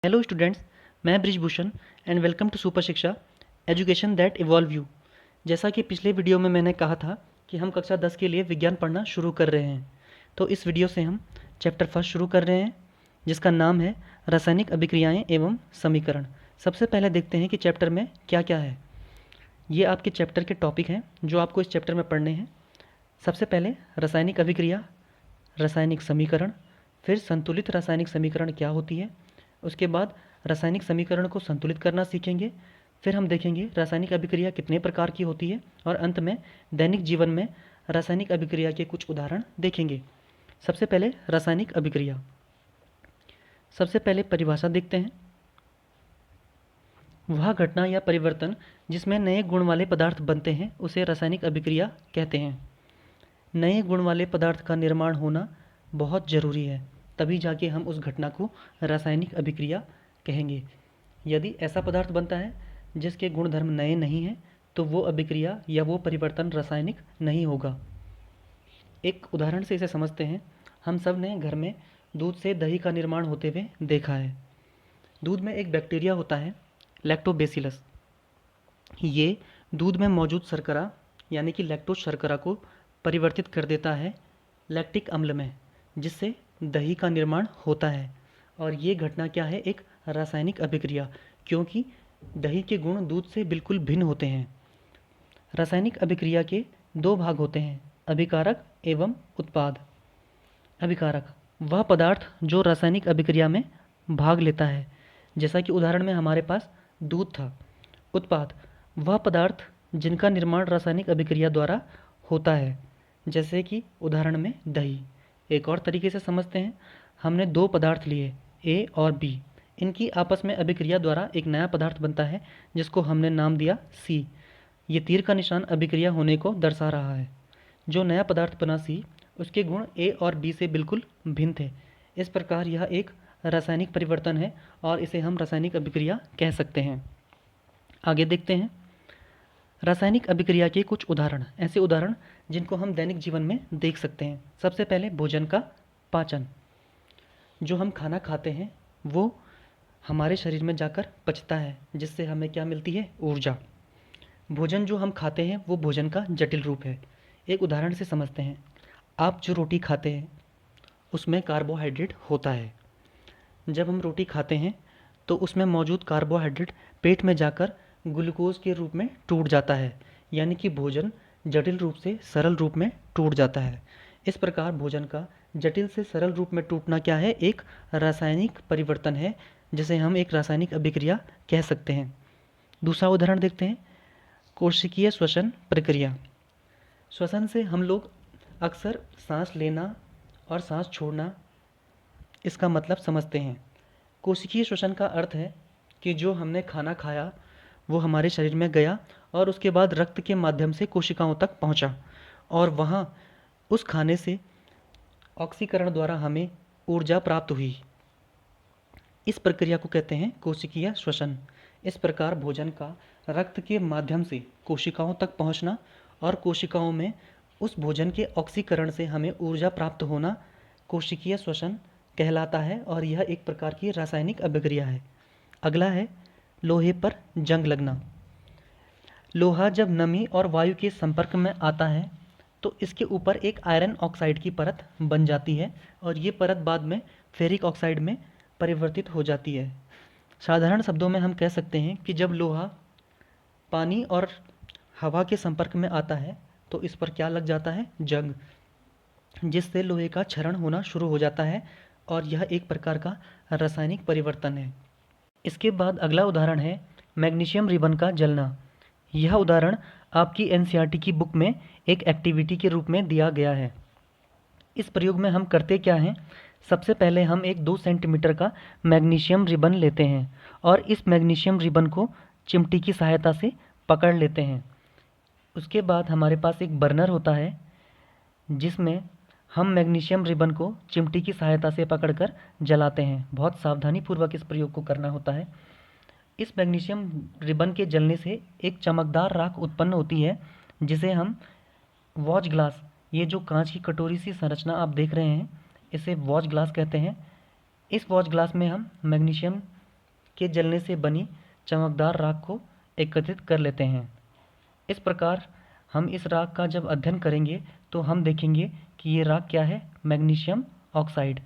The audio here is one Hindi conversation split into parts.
हेलो स्टूडेंट्स, मैं Brijbhushan and welcome to super Shiksha education that evolve you. जैसा कि पिछले वीडियो में मैंने कहा था कि हम कक्षा 10 के लिए विज्ञान पढ़ना शुरू कर रहे हैं, तो इस वीडियो से हम चैप्टर फर्स्ट शुरू कर रहे हैं जिसका नाम है रासायनिक अभिक्रियाएं एवं समीकरण। सबसे पहले देखते हैं कि चैप्टर में क्या क्या है। ये आपके चैप्टर के टॉपिक हैं जो आपको इस चैप्टर में पढ़ने हैं। सबसे पहले रासायनिक अभिक्रिया, रासायनिक समीकरण, फिर संतुलित रासायनिक समीकरण क्या होती है, उसके बाद रासायनिक समीकरण को संतुलित करना सीखेंगे, फिर हम देखेंगे रासायनिक अभिक्रिया कितने प्रकार की होती है और अंत में दैनिक जीवन में रासायनिक अभिक्रिया के कुछ उदाहरण देखेंगे। सबसे पहले रासायनिक अभिक्रिया। सबसे पहले परिभाषा देखते हैं। वह घटना या परिवर्तन जिसमें नए गुण वाले पदार्थ बनते हैं उसे रासायनिक अभिक्रिया कहते हैं। नए गुण वाले पदार्थ का निर्माण होना बहुत ज़रूरी है, तभी जाके हम उस घटना को रासायनिक अभिक्रिया कहेंगे। यदि ऐसा पदार्थ बनता है जिसके गुणधर्म नए नहीं हैं तो वो अभिक्रिया या वो परिवर्तन रासायनिक नहीं होगा। एक उदाहरण से इसे समझते हैं। हम सब ने घर में दूध से दही का निर्माण होते हुए देखा है। दूध में एक बैक्टीरिया होता है, लैक्टोबैसिलस। ये दूध में मौजूद शर्करा यानी कि लैक्टोज शर्करा को परिवर्तित कर देता है लैक्टिक अम्ल में, जिससे दही का निर्माण होता है। और ये घटना क्या है? एक रासायनिक अभिक्रिया, क्योंकि दही के गुण दूध से बिल्कुल भिन्न होते हैं। रासायनिक अभिक्रिया के दो भाग होते हैं, अभिकारक एवं उत्पाद। अभिकारक वह पदार्थ जो रासायनिक अभिक्रिया में भाग लेता है, जैसा कि उदाहरण में हमारे पास दूध था। उत्पाद वह पदार्थ जिनका निर्माण रासायनिक अभिक्रिया द्वारा होता है, जैसे कि उदाहरण में दही। एक और तरीके से समझते हैं। हमने दो पदार्थ लिए, ए और बी। इनकी आपस में अभिक्रिया द्वारा एक नया पदार्थ बनता है जिसको हमने नाम दिया सी। ये तीर का निशान अभिक्रिया होने को दर्शा रहा है। जो नया पदार्थ बना सी, उसके गुण ए और बी से बिल्कुल भिन्न थे। इस प्रकार यह एक रासायनिक परिवर्तन है और इसे हम रासायनिक अभिक्रिया कह सकते हैं। आगे देखते हैं रासायनिक अभिक्रिया के कुछ उदाहरण, ऐसे उदाहरण जिनको हम दैनिक जीवन में देख सकते हैं। सबसे पहले भोजन का पाचन। जो हम खाना खाते हैं वो हमारे शरीर में जाकर पचता है, जिससे हमें क्या मिलती है? ऊर्जा। भोजन जो हम खाते हैं वो भोजन का जटिल रूप है। एक उदाहरण से समझते हैं। आप जो रोटी खाते हैं उसमें कार्बोहाइड्रेट होता है। जब हम रोटी खाते हैं तो उसमें मौजूद कार्बोहाइड्रेट पेट में जाकर ग्लूकोज के रूप में टूट जाता है, यानी कि भोजन जटिल रूप से सरल रूप में टूट जाता है। इस प्रकार भोजन का जटिल से सरल रूप में टूटना क्या है? एक रासायनिक परिवर्तन है, जिसे हम एक रासायनिक अभिक्रिया कह सकते हैं। दूसरा उदाहरण देखते हैं, कोशिकीय श्वसन प्रक्रिया। श्वसन से हम लोग अक्सर सांस लेना और सांस छोड़ना इसका मतलब समझते हैं। कोशिकीय श्वसन का अर्थ है कि जो हमने खाना खाया वो हमारे शरीर में गया और उसके बाद रक्त के माध्यम से कोशिकाओं तक पहुंचा और वहाँ उस खाने से ऑक्सीकरण द्वारा हमें ऊर्जा प्राप्त हुई। इस प्रक्रिया को कहते हैं कोशिकीय श्वसन। इस प्रकार भोजन का रक्त के माध्यम से कोशिकाओं तक पहुंचना और कोशिकाओं में उस भोजन के ऑक्सीकरण से हमें ऊर्जा प्राप्त होना कोशिकीय श्वसन कहलाता है और यह एक प्रकार की रासायनिक अभिक्रिया है। अगला है लोहे पर जंग लगना। लोहा जब नमी और वायु के संपर्क में आता है तो इसके ऊपर एक आयरन ऑक्साइड की परत बन जाती है और ये परत बाद में फेरिक ऑक्साइड में परिवर्तित हो जाती है। साधारण शब्दों में हम कह सकते हैं कि जब लोहा पानी और हवा के संपर्क में आता है तो इस पर क्या लग जाता है? जंग, जिससे लोहे का क्षरण होना शुरू हो जाता है और यह एक प्रकार का रासायनिक परिवर्तन है। इसके बाद अगला उदाहरण है मैग्नीशियम रिबन का जलना। यह उदाहरण आपकी एनसीईआरटी की बुक में एक एक्टिविटी के रूप में दिया गया है। इस प्रयोग में हम करते क्या हैं? सबसे पहले हम एक 2 सेंटीमीटर का मैग्नीशियम रिबन लेते हैं और इस मैग्नीशियम रिबन को चिमटी की सहायता से पकड़ लेते हैं। उसके बाद हमारे पास एक बर्नर होता है जिसमें हम मैग्नीशियम रिबन को चिमटी की सहायता से पकड़कर जलाते हैं। बहुत सावधानी पूर्वक इस प्रयोग को करना होता है। इस मैग्नीशियम रिबन के जलने से एक चमकदार राख उत्पन्न होती है जिसे हम वॉच ग्लास, ये जो कांच की कटोरी सी संरचना आप देख रहे हैं, इसे वॉच ग्लास कहते हैं। इस वॉच ग्लास में हम मैग्नीशियम के जलने से बनी चमकदार राख को एकत्रित कर लेते हैं। इस प्रकार हम इस राख का जब अध्ययन करेंगे तो हम देखेंगे कि ये राख क्या है, मैग्नीशियम ऑक्साइड।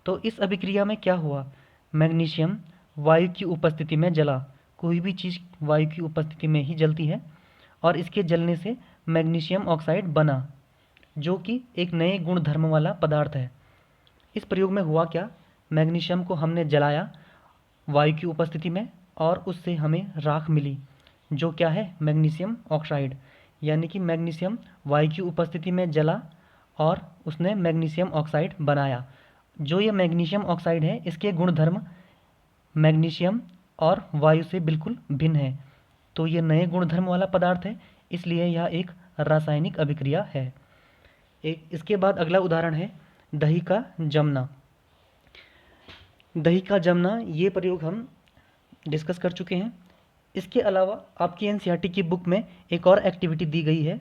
तो इस अभिक्रिया में क्या हुआ, मैग्नीशियम वायु की उपस्थिति में जला। कोई भी चीज़ वायु की उपस्थिति में ही जलती है और इसके जलने से मैग्नीशियम ऑक्साइड बना, जो कि एक नए गुण धर्म वाला पदार्थ है। इस प्रयोग में हुआ क्या, मैग्नीशियम को हमने जलाया वायु की उपस्थिति में और उससे हमें राख मिली, जो क्या है, मैग्नीशियम ऑक्साइड। यानी कि मैग्नीशियम वायु की उपस्थिति में जला और उसने मैग्नीशियम ऑक्साइड बनाया। जो ये मैग्नीशियम ऑक्साइड है, इसके गुणधर्म मैग्नीशियम और वायु से बिल्कुल भिन्न है। तो ये नए गुणधर्म वाला पदार्थ है, इसलिए यह एक रासायनिक अभिक्रिया है। एक इसके बाद अगला उदाहरण है दही का जमना। दही का जमना ये प्रयोग हम डिस्कस कर चुके हैं। इसके अलावा आपकी एनसीईआरटी की बुक में एक और एक्टिविटी दी गई है।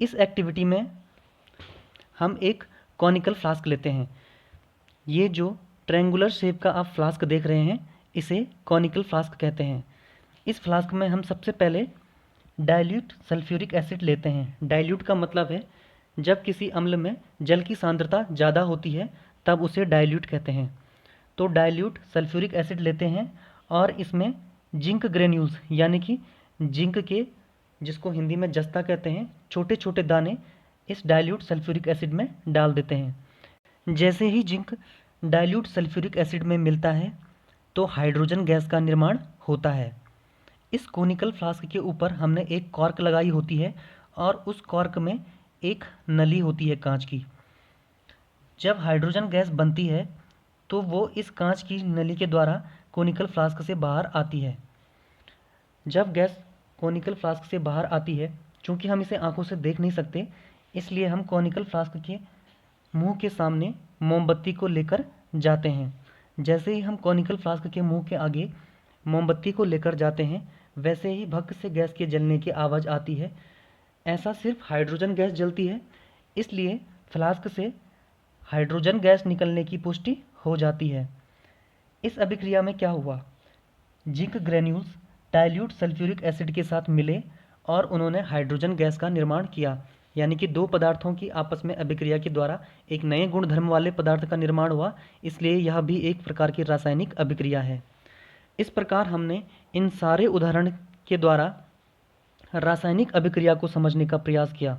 इस एक्टिविटी में हम एक कॉनिकल फ्लास्क लेते हैं। ये जो ट्रायंगुलर शेप का आप फ्लास्क देख रहे हैं, इसे कॉनिकल फ्लास्क कहते हैं। इस फ्लास्क में हम सबसे पहले डाइल्यूट सल्फ्यूरिक एसिड लेते हैं। डाइल्यूट का मतलब है जब किसी अम्ल में जल की सांद्रता ज़्यादा होती है तब उसे डाइल्यूट कहते हैं। तो डाइल्यूट सल्फ्यूरिक एसिड लेते हैं और इसमें जिंक ग्रेन्यूल्स यानी कि जिंक के, जिसको हिंदी में जस्ता कहते हैं, छोटे छोटे दाने इस डाइल्यूट सल्फ्यूरिक एसिड में डाल देते हैं। जैसे ही जिंक डाइल्यूट सल्फ्यूरिक एसिड में मिलता है तो हाइड्रोजन गैस का निर्माण होता है। इस कोनिकल फ्लास्क के ऊपर हमने एक कॉर्क लगाई होती है और उस कॉर्क में एक नली होती है कांच की। जब हाइड्रोजन गैस बनती है तो वो इस कांच की नली के द्वारा कोनिकल फ्लास्क से बाहर आती है। जब गैस कोनिकल फ्लास्क से बाहर आती है, चूँकि हम इसे आंखों से देख नहीं सकते, इसलिए हम कोनिकल फ्लास्क के मुंह के सामने मोमबत्ती को लेकर जाते हैं। जैसे ही हम कोनिकल फ्लास्क के मुंह के आगे मोमबत्ती को लेकर जाते हैं, वैसे ही भक्क से गैस के जलने की आवाज़ आती है। ऐसा सिर्फ हाइड्रोजन गैस जलती है, इसलिए फ्लास्क से हाइड्रोजन गैस निकलने की पुष्टि हो जाती है। इस अभिक्रिया में क्या हुआ, zinc granules dilute sulphuric acid के साथ मिले और उन्होंने हाइड्रोजन गैस का निर्माण किया। यानी कि दो पदार्थों की आपस में अभिक्रिया के द्वारा एक नए गुणधर्म वाले पदार्थ का निर्माण हुआ, इसलिए यह भी एक प्रकार की रासायनिक अभिक्रिया है। इस प्रकार हमने इन सारे उदाहरण के द्वारा रासायनिक अभिक्रिया को समझने का प्रयास किया।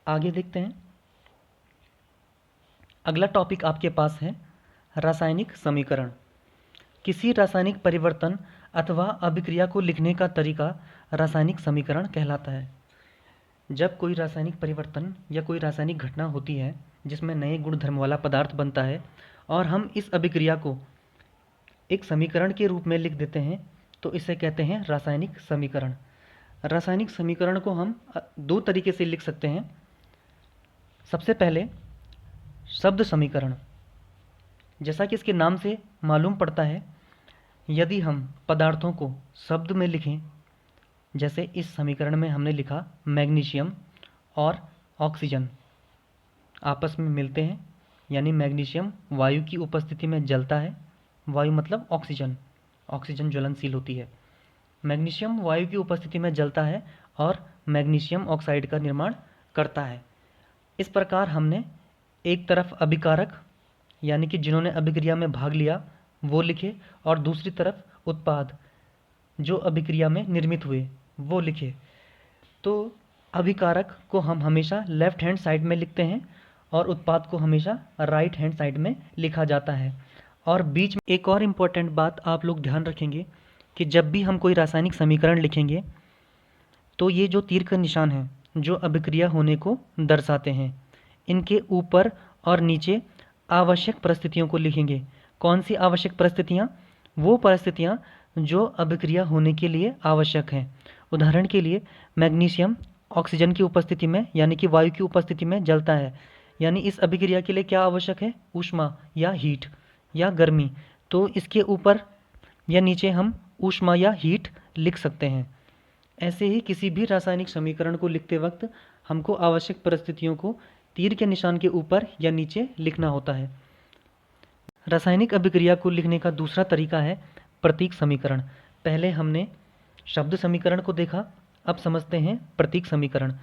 आगे देखते हैं। अगला टॉपिक आपके पास है रासायनिक समीकरण। किसी रासायनिक परिवर्तन अथवा अभिक्रिया को लिखने का तरीका रासायनिक समीकरण कहलाता है। जब कोई रासायनिक परिवर्तन या कोई रासायनिक घटना होती है जिसमें नए गुणधर्म वाला पदार्थ बनता है और हम इस अभिक्रिया को एक समीकरण के रूप में लिख देते हैं, तो इसे कहते हैं रासायनिक समीकरण। रासायनिक समीकरण को हम दो तरीके से लिख सकते हैं। सबसे पहले शब्द समीकरण। जैसा कि इसके नाम से मालूम पड़ता है, यदि हम पदार्थों को शब्द में लिखें, जैसे इस समीकरण में हमने लिखा मैग्नीशियम और ऑक्सीजन आपस में मिलते हैं, यानी मैग्नीशियम वायु की उपस्थिति में जलता है। वायु मतलब ऑक्सीजन, ऑक्सीजन ज्वलनशील होती है। मैग्नीशियम वायु की उपस्थिति में जलता है और मैग्नीशियम ऑक्साइड का निर्माण करता है। इस प्रकार हमने एक तरफ अभिकारक यानी कि जिन्होंने अभिक्रिया में भाग लिया वो लिखे, और दूसरी तरफ उत्पाद जो अभिक्रिया में निर्मित हुए वो लिखे। तो अभिकारक को हम हमेशा लेफ्ट हैंड साइड में लिखते हैं और उत्पाद को हमेशा राइट हैंड साइड में लिखा जाता है। और बीच में एक और इम्पोर्टेंट बात आप लोग ध्यान रखेंगे कि जब भी हम कोई रासायनिक समीकरण लिखेंगे तो ये जो तीर का निशान है जो अभिक्रिया होने को दर्शाते हैं, इनके ऊपर और नीचे आवश्यक परिस्थितियों को लिखेंगे। कौन सी आवश्यक परिस्थितियाँ? वो परिस्थितियाँ जो अभिक्रिया होने के लिए आवश्यक हैं। उदाहरण के लिए मैग्नीशियम ऑक्सीजन की उपस्थिति में यानी कि वायु की उपस्थिति में जलता है, यानी इस अभिक्रिया के लिए क्या आवश्यक है? ऊष्मा या हीट या गर्मी। तो इसके ऊपर या नीचे हम ऊष्मा या हीट लिख सकते हैं। ऐसे ही किसी भी रासायनिक समीकरण को लिखते वक्त हमको आवश्यक परिस्थितियों को तीर के निशान के ऊपर या नीचे लिखना होता है। रासायनिक अभिक्रिया को लिखने का दूसरा तरीका है प्रतीक समीकरण। पहले हमने शब्द समीकरण को देखा, अब समझते हैं प्रतीक समीकरण।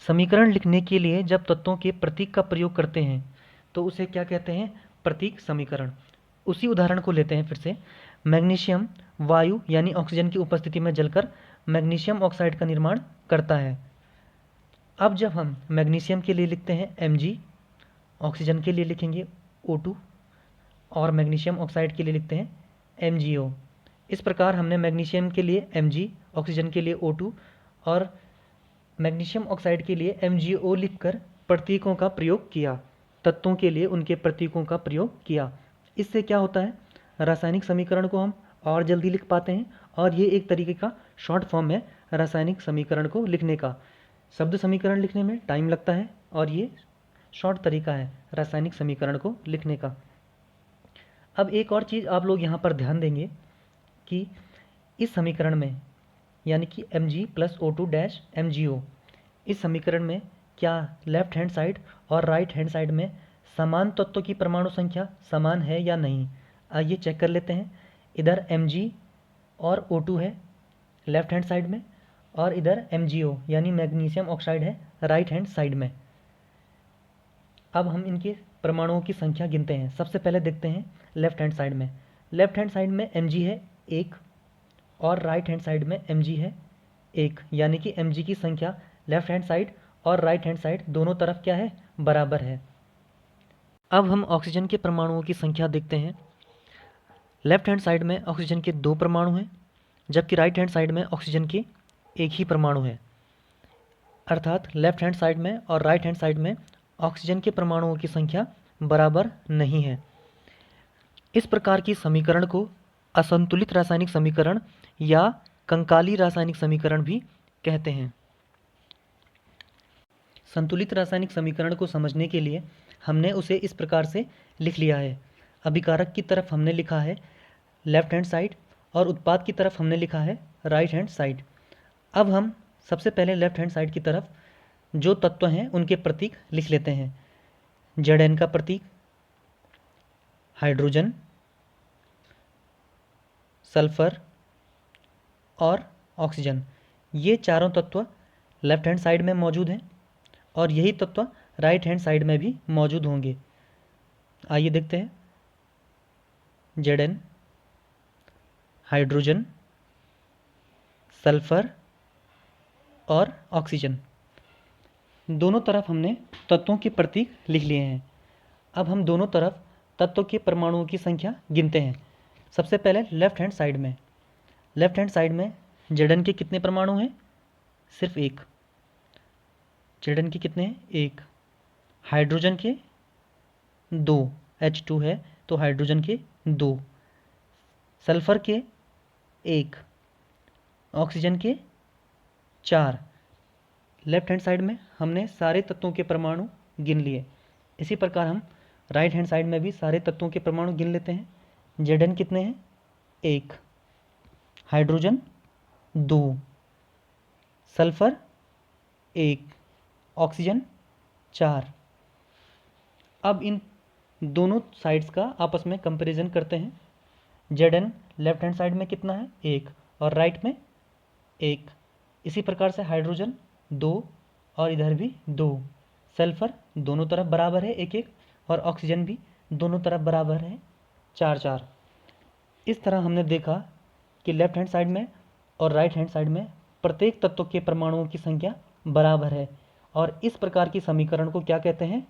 समीकरण लिखने के लिए जब तत्वों के प्रतीक का प्रयोग करते हैं तो उसे क्या कहते हैं? प्रतीक समीकरण। उसी उदाहरण को लेते हैं फिर से। मैग्नीशियम वायु यानी ऑक्सीजन की उपस्थिति में जलकर मैग्नीशियम ऑक्साइड का निर्माण करता है। अब जब हम मैग्नीशियम के लिए लिखते हैं Mg, ऑक्सीजन के लिए लिखेंगे O2 और मैग्नीशियम ऑक्साइड के लिए लिखते हैं MgO। इस प्रकार हमने मैग्नीशियम के लिए Mg, ऑक्सीजन के लिए O2 और मैग्नीशियम ऑक्साइड के लिए MgO लिखकर प्रतीकों का प्रयोग किया, तत्वों के लिए उनके प्रतीकों का प्रयोग किया। इससे क्या होता है? रासायनिक समीकरण को हम और जल्दी लिख पाते हैं और ये एक तरीके का शॉर्ट फॉर्म है रासायनिक समीकरण को लिखने का। शब्द समीकरण लिखने में टाइम लगता है और ये शॉर्ट तरीका है रासायनिक समीकरण को लिखने का। अब एक और चीज़ आप लोग यहाँ पर ध्यान देंगे कि इस समीकरण में यानी कि Mg plus O2 dash MgO, इस समीकरण में क्या लेफ्ट हैंड साइड और राइट हैंड साइड में समान तत्वों की परमाणु संख्या समान है या नहीं? आइए चेक कर लेते हैं। इधर Mg और O2 है लेफ्ट हैंड साइड में और इधर MgO यानी मैग्नीशियम ऑक्साइड है राइट हैंड साइड में। अब हम इनके परमाणुओं की संख्या गिनते हैं। सबसे पहले देखते हैं लेफ्ट हैंड साइड में। लेफ्ट हैंड साइड में Mg है 1 और राइट हैंड साइड में Mg है 1, यानी कि Mg की संख्या लेफ्ट हैंड साइड और राइट हैंड साइड दोनों तरफ क्या है? बराबर है। अब हम ऑक्सीजन के परमाणुओं की संख्या देखते हैं। लेफ्ट हैंड साइड में ऑक्सीजन के 2 परमाणु हैं, जबकि राइट हैंड साइड में ऑक्सीजन के 1 ही परमाणु है। अर्थात लेफ्ट हैंड साइड में और राइट हैंड साइड में ऑक्सीजन के परमाणुओं की संख्या बराबर नहीं है। इस प्रकार की समीकरण को असंतुलित रासायनिक समीकरण या कंकाली रासायनिक समीकरण भी कहते हैं। संतुलित रासायनिक समीकरण को समझने के लिए हमने उसे इस प्रकार से लिख लिया है। अभिकारक की तरफ हमने लिखा है लेफ्ट हैंड साइड और उत्पाद की तरफ हमने लिखा है राइट हैंड साइड। अब हम सबसे पहले लेफ्ट हैंड साइड की तरफ जो तत्व हैं उनके प्रतीक लिख लेते हैं। Zn का प्रतीक हाइड्रोजन, सल्फर और ऑक्सीजन, ये चारों तत्व लेफ्ट हैंड साइड में मौजूद हैं और यही तत्व राइट हैंड साइड में भी मौजूद होंगे। आइए देखते हैं। Zn, हाइड्रोजन, सल्फर और ऑक्सीजन, दोनों तरफ हमने तत्वों के प्रतीक लिख लिए हैं। अब हम दोनों तरफ तत्वों के परमाणुओं की संख्या गिनते हैं। सबसे पहले लेफ्ट हैंड साइड में। लेफ्ट हैंड साइड में Zn के कितने परमाणु हैं? सिर्फ 1। Zn के कितने हैं? 1। हाइड्रोजन के 2, H2 है तो हाइड्रोजन के 2। सल्फर के 1, ऑक्सीजन के 4। लेफ्ट हैंड साइड में हमने सारे तत्वों के परमाणु गिन लिए। इसी प्रकार हम राइट हैंड साइड में भी सारे तत्वों के परमाणु गिन लेते हैं। Zn कितने हैं? 1, हाइड्रोजन 2, सल्फर 1, ऑक्सीजन 4। अब इन दोनों साइड्स का आपस में कंपैरिजन करते हैं। Zn लेफ्ट हैंड साइड में कितना है? 1 और राइट में 1। इसी प्रकार से हाइड्रोजन 2 और इधर भी 2। सल्फर दोनों तरफ बराबर है 1 1 और ऑक्सीजन भी दोनों तरफ बराबर है 4 4। इस तरह हमने देखा कि लेफ्ट हैंड साइड में और राइट हैंड साइड में प्रत्येक तत्व के परमाणुओं की संख्या बराबर है और इस प्रकार की समीकरण को क्या कहते हैं?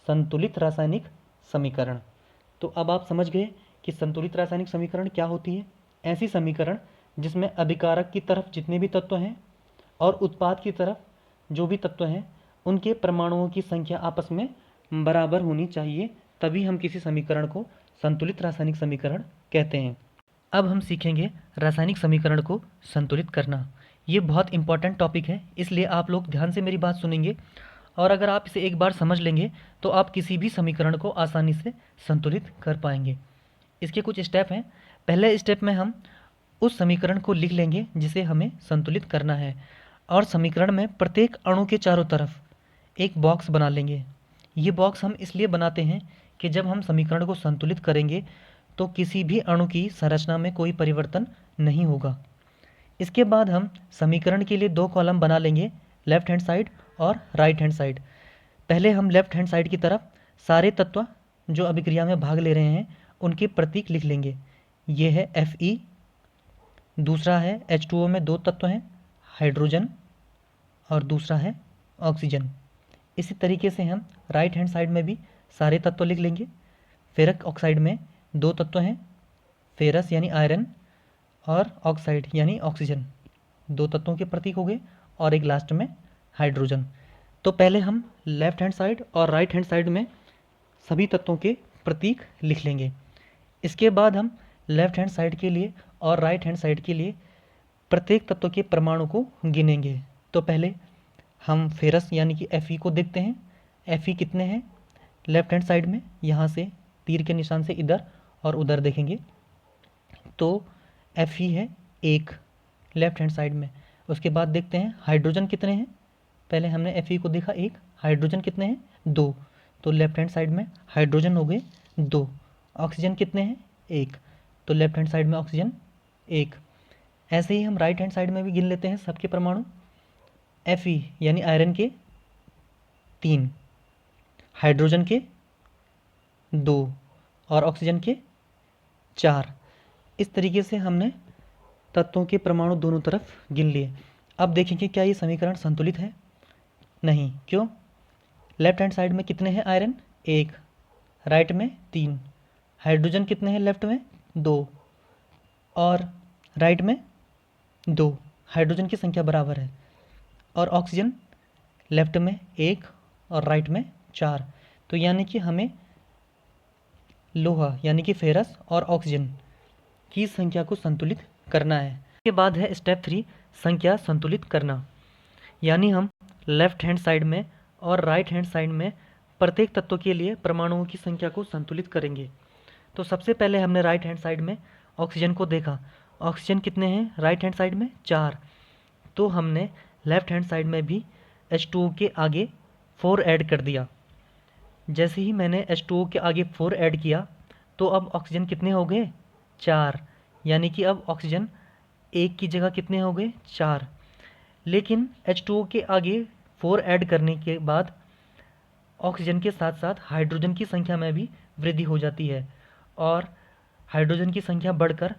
संतुलित रासायनिक समीकरण। तो अब आप समझ गए कि संतुलित रासायनिक समीकरण क्या होती है। ऐसी समीकरण जिसमें अभिकारक की तरफ जितने भी तत्व हैं और उत्पाद की तरफ जो भी तत्व हैं उनके परमाणुओं की संख्या आपस में बराबर होनी चाहिए, तभी हम किसी समीकरण को संतुलित रासायनिक समीकरण कहते हैं। अब हम सीखेंगे रासायनिक समीकरण को संतुलित करना। ये बहुत इंपॉर्टेंट टॉपिक है, इसलिए आप लोग ध्यान से मेरी बात सुनेंगे और अगर आप इसे एक बार समझ लेंगे तो आप किसी भी समीकरण को आसानी से संतुलित कर पाएंगे। इसके कुछ स्टेप हैं। पहले स्टेप में हम उस समीकरण को लिख लेंगे जिसे हमें संतुलित करना है और समीकरण में प्रत्येक अणु के चारों तरफ एक बॉक्स बना लेंगे। ये बॉक्स हम इसलिए बनाते हैं कि जब हम समीकरण को संतुलित करेंगे तो किसी भी अणु की संरचना में कोई परिवर्तन नहीं होगा। इसके बाद हम समीकरण के लिए दो कॉलम बना लेंगे, लेफ्ट हैंड साइड और राइट हैंड साइड। पहले हम लेफ्ट हैंड साइड की तरफ सारे तत्व जो अभिक्रिया में भाग ले रहे हैं उनके प्रतीक लिख लेंगे। ये है Fe, दूसरा है H2O में दो तत्व हैं, हाइड्रोजन, और दूसरा है ऑक्सीजन। इसी तरीके से हम राइट हैंड साइड में भी सारे तत्व लिख लेंगे। फेरक ऑक्साइड में दो तत्व हैं, फेरस यानी आयरन और ऑक्साइड यानी ऑक्सीजन, दो तत्वों के प्रतीक हो गए, और एक लास्ट में हाइड्रोजन। तो पहले हम लेफ्ट हैंड साइड और राइट हैंड साइड में सभी तत्वों के प्रतीक लिख लेंगे। इसके बाद हम लेफ्ट हैंड साइड के लिए और राइट हैंड साइड के लिए प्रत्येक तत्व के परमाणु को गिनेंगे। तो पहले हम फेरस यानी कि Fe को देखते हैं। Fe कितने हैं लेफ्ट हैंड साइड में, यहाँ से तीर के निशान से इधर और उधर देखेंगे तो Fe है 1 लेफ्ट हैंड साइड में। उसके बाद देखते हैं हाइड्रोजन कितने हैं। पहले हमने Fe को देखा 1, हाइड्रोजन कितने हैं 2, तो लेफ्ट हैंड साइड में हाइड्रोजन हो गए 2। ऑक्सीजन कितने हैं 1, तो लेफ्ट हैंड साइड में ऑक्सीजन 1। ऐसे ही हम राइट हैंड साइड में भी गिन लेते हैं सबके परमाणु। Fe यानी आयरन के 3, हाइड्रोजन के 2 और ऑक्सीजन के 4। इस तरीके से हमने तत्वों के परमाणु दोनों तरफ गिन लिए। अब देखेंगे क्या ये समीकरण संतुलित है। नहीं, क्यों? लेफ्ट हैंड साइड में कितने हैं आयरन 1, राइट में 3, हाइड्रोजन कितने हैं लेफ्ट में 2 और राइट में 2, हाइड्रोजन की संख्या बराबर है, और ऑक्सीजन लेफ्ट में 1 और राइट में 4। तो यानी कि हमें लोहा यानी कि फेरस और ऑक्सीजन की संख्या को संतुलित करना है। इसके बाद है स्टेप 3, संख्या संतुलित करना। यानी हम लेफ्ट हैंड साइड में और राइट हैंड साइड में प्रत्येक तत्व के लिए परमाणुओं की संख्या को संतुलित करेंगे। तो सबसे पहले हमने राइट हैंड साइड में ऑक्सीजन को देखा। ऑक्सीजन कितने हैं राइट हैंड साइड में 4, तो हमने लेफ्ट हैंड साइड में भी H2O के आगे 4 ऐड कर दिया। जैसे ही मैंने H2O के आगे 4 ऐड किया तो अब ऑक्सीजन कितने हो गए 4, यानी कि अब ऑक्सीजन 1 की जगह कितने हो गए 4। लेकिन H2O के आगे 4 ऐड करने के बाद ऑक्सीजन के साथ साथ हाइड्रोजन की संख्या में भी वृद्धि हो जाती है, और हाइड्रोजन की संख्या बढ़कर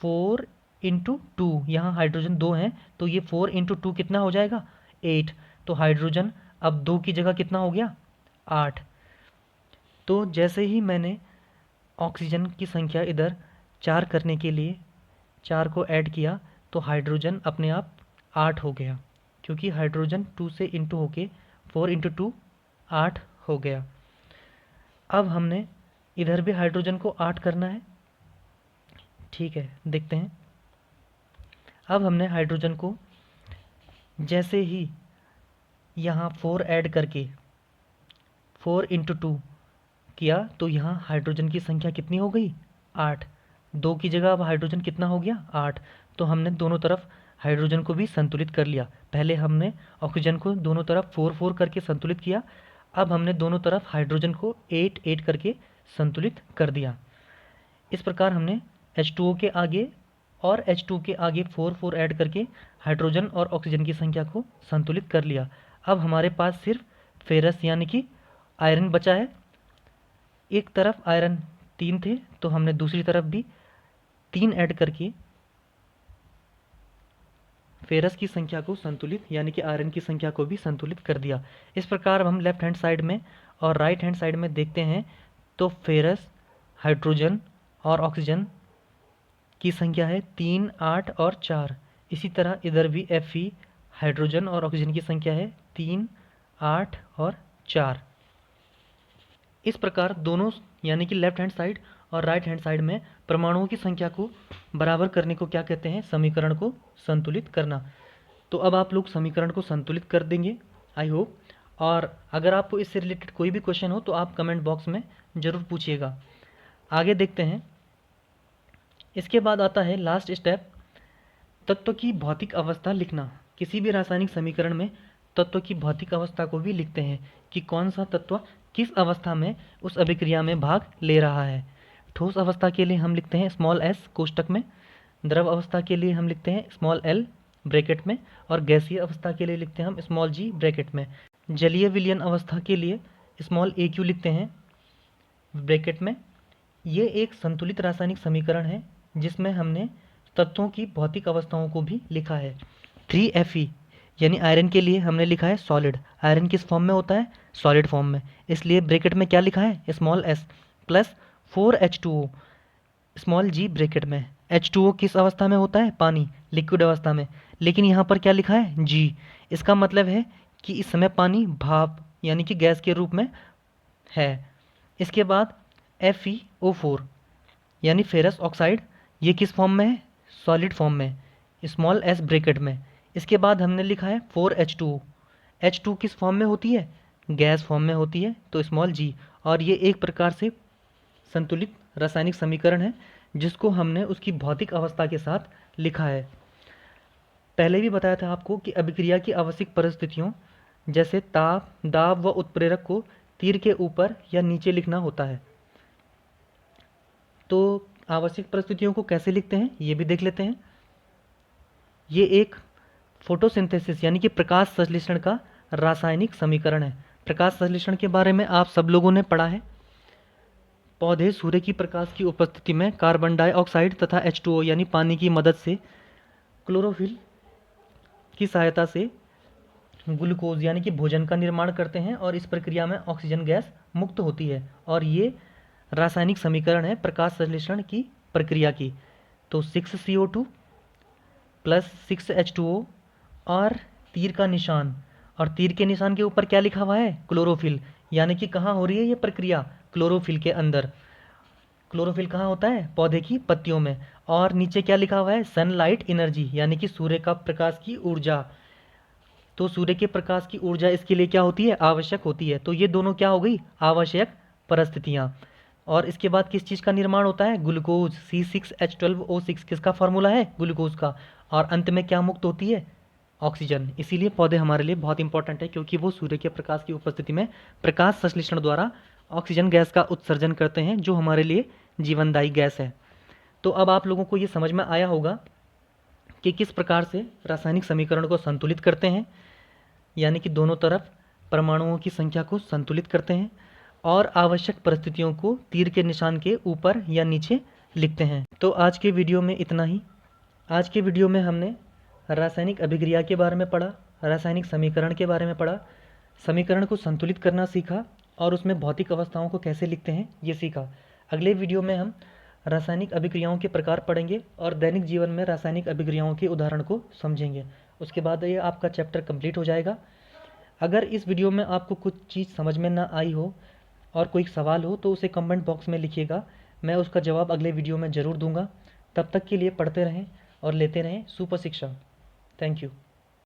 4 इंटू 2, यहाँ हाइड्रोजन 2 हैं तो ये 4 इंटू 2 कितना हो जाएगा 8। तो हाइड्रोजन अब 2 की जगह कितना हो गया 8। तो जैसे ही मैंने ऑक्सीजन की संख्या इधर 4 करने के लिए 4 को ऐड किया तो हाइड्रोजन अपने आप 8 हो गया, क्योंकि हाइड्रोजन 2 से इंटू होके 4 इंटू 2 8 हो गया। अब हमने इधर भी हाइड्रोजन को 8 करना है। ठीक है, देखते हैं। अब हमने हाइड्रोजन को जैसे ही यहाँ 4 ऐड करके 4 इंटू 2 किया तो यहाँ हाइड्रोजन की संख्या कितनी हो गई 8। 2 की जगह अब हाइड्रोजन कितना हो गया 8। तो हमने दोनों तरफ हाइड्रोजन को भी संतुलित कर लिया। पहले हमने ऑक्सीजन को दोनों तरफ 4-4 करके संतुलित किया, अब हमने दोनों तरफ हाइड्रोजन को 8-8 करके संतुलित कर दिया। इस प्रकार हमने H2O के आगे और H2 के आगे 4-4 ऐड करके हाइड्रोजन और ऑक्सीजन की संख्या को संतुलित कर लिया। अब हमारे पास सिर्फ फेरस यानी कि आयरन बचा है। एक तरफ आयरन 3 थे तो हमने दूसरी तरफ भी 3 ऐड करके फेरस की संख्या को संतुलित यानी कि आयरन की संख्या को भी संतुलित कर दिया। इस प्रकार हम लेफ्ट हैंड साइड में और राइट हैंड साइड में देखते हैं तो फेरस, हाइड्रोजन और ऑक्सीजन की संख्या है 3, 8 और 4। इसी तरह इधर भी Fe, हाइड्रोजन और ऑक्सीजन की संख्या है 3, 8 और 4। इस प्रकार दोनों यानी कि लेफ्ट हैंड साइड और राइट हैंड साइड में परमाणुओं की संख्या को बराबर करने को क्या कहते हैं, समीकरण को संतुलित करना। तो अब आप लोग समीकरण को संतुलित कर देंगे आई होप। और अगर आपको इससे रिलेटेड कोई भी क्वेश्चन हो तो आप कमेंट बॉक्स में ज़रूर पूछिएगा। आगे देखते हैं। इसके बाद आता है लास्ट स्टेप, तत्व की भौतिक अवस्था लिखना। किसी भी रासायनिक समीकरण में तत्व की भौतिक अवस्था को भी लिखते हैं कि कौन सा तत्व किस अवस्था में उस अभिक्रिया में भाग ले रहा है। ठोस अवस्था के लिए हम लिखते हैं स्मॉल एस कोष्टक में, द्रव अवस्था के लिए हम लिखते हैं स्मॉल एल ब्रैकेट में, और गैसीय अवस्था के लिए लिखते हैं हम स्मॉल जी ब्रैकेट में। जलीय विलयन अवस्था के लिए स्मॉल ए क्यू लिखते हैं ब्रैकेट में। ये एक संतुलित रासायनिक समीकरण है जिसमें हमने तत्वों की भौतिक अवस्थाओं को भी लिखा है। 3Fe यानी आयरन के लिए हमने लिखा है सॉलिड। आयरन किस फॉर्म में होता है? सॉलिड फॉर्म में, इसलिए ब्रैकेट में क्या लिखा है? Small s plus 4H2O small g bracket में। H2O किस अवस्था में होता है? पानी, लिक्विड अवस्था में, लेकिन यहाँ पर क्या लिखा है? जी। इसका मतलब है कि इस समय पानी भाप यानी कि गैस के रूप में है। इसके बाद FeO4 यानी फेरस ऑक्साइड, ये किस फॉर्म में है? सॉलिड फॉर्म में, स्मॉल एस ब्रैकेट में। इसके बाद हमने लिखा है 4H2O। H2 किस फॉर्म में होती है? गैस फॉर्म में होती है, तो स्मॉल जी। और ये एक प्रकार से संतुलित रासायनिक समीकरण है जिसको हमने उसकी भौतिक अवस्था के साथ लिखा है। पहले भी बताया था आपको कि अभिक्रिया की आवश्यक परिस्थितियों जैसे ताप, दाब व उत्प्रेरक को तीर के ऊपर या नीचे लिखना होता है। तो आवश्यक परिस्थितियों को कैसे लिखते हैं ये भी देख लेते हैं। ये एक फोटोसिंथेसिस यानी कि प्रकाश संश्लेषण का रासायनिक समीकरण है। प्रकाश संश्लेषण के बारे में आप सब लोगों ने पढ़ा है। पौधे सूर्य की प्रकाश की उपस्थिति में कार्बन डाइऑक्साइड तथा H2O यानी पानी की मदद से क्लोरोफिल की सहायता से ग्लूकोज यानी कि भोजन का निर्माण करते हैं और इस प्रक्रिया में ऑक्सीजन गैस मुक्त होती है, और ये रासायनिक समीकरण है प्रकाश संश्लेषण की प्रक्रिया की। तो 6CO2 प्लस 6H2O और तीर का निशान, और तीर के निशान के ऊपर क्या लिखा हुआ है? क्लोरोफिल, यानी कि कहाँ हो रही है ये प्रक्रिया? क्लोरोफिल के अंदर। क्लोरोफिल कहाँ होता है? पौधे की पत्तियों में। और नीचे क्या लिखा हुआ है? सनलाइट एनर्जी यानी कि सूर्य का प्रकाश की ऊर्जा। तो सूर्य के प्रकाश की ऊर्जा इसके लिए क्या होती है? आवश्यक होती है। तो ये दोनों क्या हो गई? आवश्यक परिस्थितियाँ। और इसके बाद किस चीज़ का निर्माण होता है? ग्लूकोज C6H12O6 किसका फार्मूला है? ग्लूकोज का। और अंत में क्या मुक्त होती है? ऑक्सीजन। इसीलिए पौधे हमारे लिए बहुत इंपॉर्टेंट है, क्योंकि वो सूर्य के प्रकाश की उपस्थिति में प्रकाश संश्लेषण द्वारा ऑक्सीजन गैस का उत्सर्जन करते हैं जो हमारे लिए जीवनदायी गैस है। तो अब आप लोगों को ये समझ में आया होगा कि किस प्रकार से रासायनिक समीकरण को संतुलित करते हैं, यानी कि दोनों तरफ परमाणुओं की संख्या को संतुलित करते हैं और आवश्यक परिस्थितियों को तीर के निशान के ऊपर या नीचे लिखते हैं। तो आज के वीडियो में इतना ही। आज के वीडियो में हमने रासायनिक अभिक्रिया के बारे में पढ़ा, रासायनिक समीकरण के बारे में पढ़ा, समीकरण को संतुलित करना सीखा और उसमें भौतिक अवस्थाओं को कैसे लिखते हैं ये सीखा। अगले वीडियो में हम रासायनिक अभिक्रियाओं के प्रकार पढ़ेंगे और दैनिक जीवन में रासायनिक अभिक्रियाओं के उदाहरण को समझेंगे। उसके बाद ये आपका चैप्टर कंप्लीट हो जाएगा। अगर इस वीडियो में आपको कुछ चीज़ समझ में ना आई हो और कोई सवाल हो तो उसे कमेंट बॉक्स में लिखिएगा, मैं उसका जवाब अगले वीडियो में ज़रूर दूंगा। तब तक के लिए पढ़ते रहें और लेते रहें सुपर शिक्षा। Thank you.